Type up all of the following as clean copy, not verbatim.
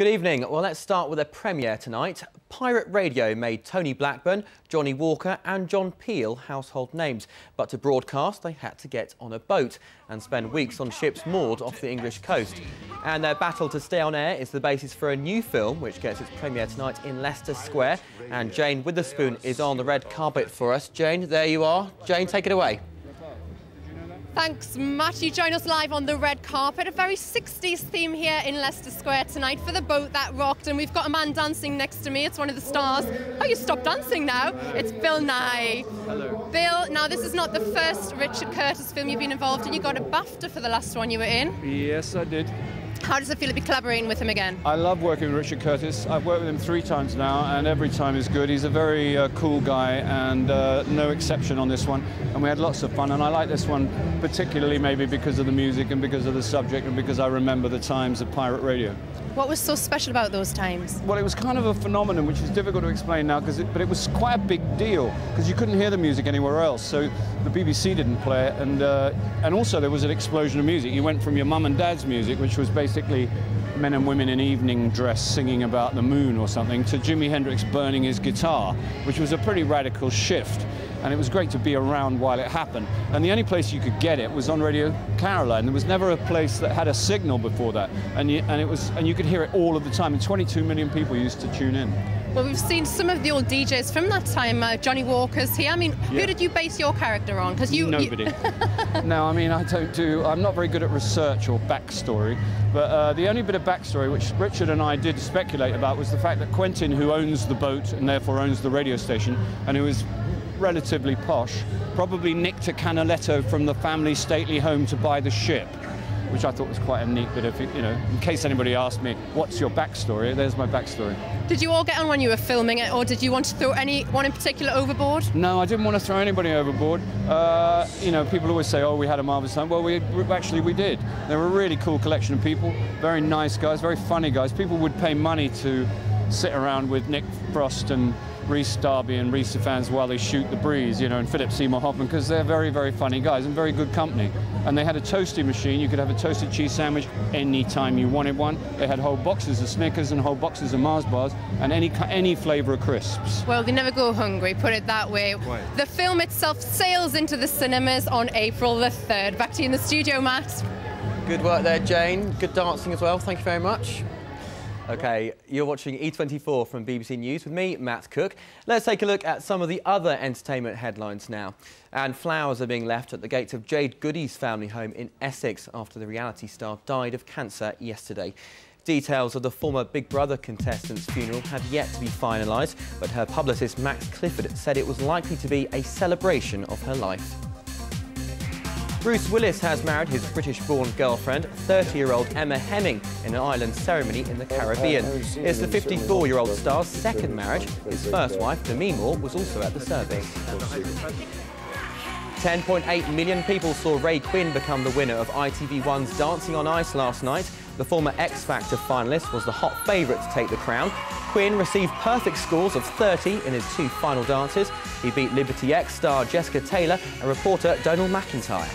Good evening. Well, let's start with a premiere tonight. Pirate Radio made Tony Blackburn, Johnny Walker and John Peel household names. But to broadcast, they had to get on a boat and spend weeks on ships moored off the English coast. And their battle to stay on air is the basis for a new film, which gets its premiere tonight in Leicester Square. And Jane Witherspoon is on the red carpet for us. Jane, there you are. Jane, take it away. Thanks, Matt. You join us live on the red carpet. A very 60s theme here in Leicester Square tonight for the boat that rocked. And we've got a man dancing next to me. It's one of the stars. Oh, you stopped dancing now. It's Bill Nye. Hello. Bill, now this is not the first Richard Curtis film you've been involved in. You got a BAFTA for the last one you were in. Yes, I did. How does it feel to be collaborating with him again? I love working with Richard Curtis. I've worked with him 3 times now, and every time is good. He's a very cool guy, and no exception on this one. And we had lots of fun, and I like this one particularly maybe because of the music and because of the subject and because I remember the times of pirate radio. What was so special about those times? Well, it was kind of a phenomenon which is difficult to explain now, but it was quite a big deal because you couldn't hear the music anywhere else. So the BBC didn't play it, and also there was an explosion of music. You went from your mum and dad's music, which was basically men and women in evening dress singing about the moon or something, to Jimi Hendrix burning his guitar, which was a pretty radical shift. And it was great to be around while it happened. And the only place you could get it was on Radio Caroline. There was never a place that had a signal before that, and you could hear it all of the time. And 22 million people used to tune in. Well, we've seen some of the old DJs from that time. Johnny Walker's here. I mean, who did you base your character on? Because Nobody. No, I mean, I'm not very good at research or backstory. But the only bit of backstory which Richard and I did speculate about was the fact that Quentin, who owns the boat and therefore owns the radio station, and who is relatively posh, probably nicked a canaletto from the family stately home to buy the ship, which I thought was quite a neat bit of, in case anybody asked me, what's your backstory? There's my backstory. Did you all get on when you were filming it, or did you want to throw anyone in particular overboard? No, I didn't want to throw anybody overboard. People always say, oh, we had a marvellous time. Well, we did. They were a really cool collection of people, very nice guys, very funny guys. People would pay money to sit around with Nick Frost and Rhys Darby and Rhys fans while they shoot the breeze, and Philip Seymour Hoffman, because they're very, very funny guys and very good company. And they had a toasty machine. You could have a toasted cheese sandwich any time you wanted one. They had whole boxes of Snickers and whole boxes of Mars bars and any flavour of crisps. Well, they never go hungry, put it that way. Right. The film itself sails into the cinemas on April the 3rd. Back to you in the studio, Matt. Good work there, Jane. Good dancing as well. Thank you very much. OK, you're watching E24 from BBC News with me, Matt Cooke. Let's take a look at some of the other entertainment headlines now. And flowers are being left at the gates of Jade Goody's family home in Essex after the reality star died of cancer yesterday. Details of the former Big Brother contestant's funeral have yet to be finalised, but her publicist Max Clifford said it was likely to be a celebration of her life. Bruce Willis has married his British-born girlfriend, 30-year-old Emma Hemming, in an island ceremony in the Caribbean. It's the 54-year-old star's second marriage. His first wife, Demi Moore, was also at the service. 10.8 million people saw Ray Quinn become the winner of ITV1's Dancing on Ice last night. The former X Factor finalist was the hot favourite to take the crown. Quinn received perfect scores of 30 in his 2 final dances. He beat Liberty X star Jessica Taylor and reporter Donald McIntyre.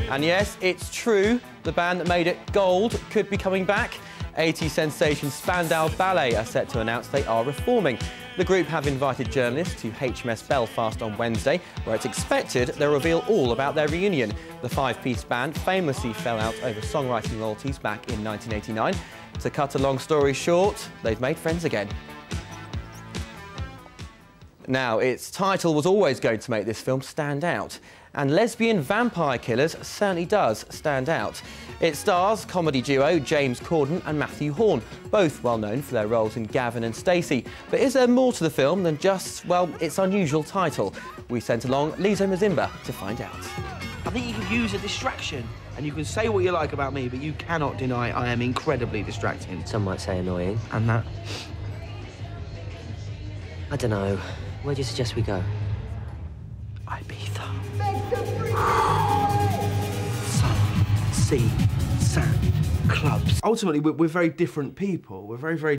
And yes, it's true, the band that made it gold could be coming back. 80s sensation Spandau Ballet are set to announce they are reforming. The group have invited journalists to HMS Belfast on Wednesday, where it's expected they'll reveal all about their reunion. The 5-piece band famously fell out over songwriting royalties back in 1989. To cut a long story short, they've made friends again. Now, its title was always going to make this film stand out, and Lesbian Vampire Killers certainly does stand out. It stars comedy duo James Corden and Matthew Horn, both well known for their roles in Gavin and Stacey. But is there more to the film than just, well, its unusual title? We sent along Lizo Mazimba to find out. I think you can use a distraction, and you can say what you like about me, but you cannot deny I am incredibly distracting. Some might say annoying. And that? I don't know. Where do you suggest we go? Ibiza. Sun, sea, sand, clubs. Ultimately, we're very different people. We're very, very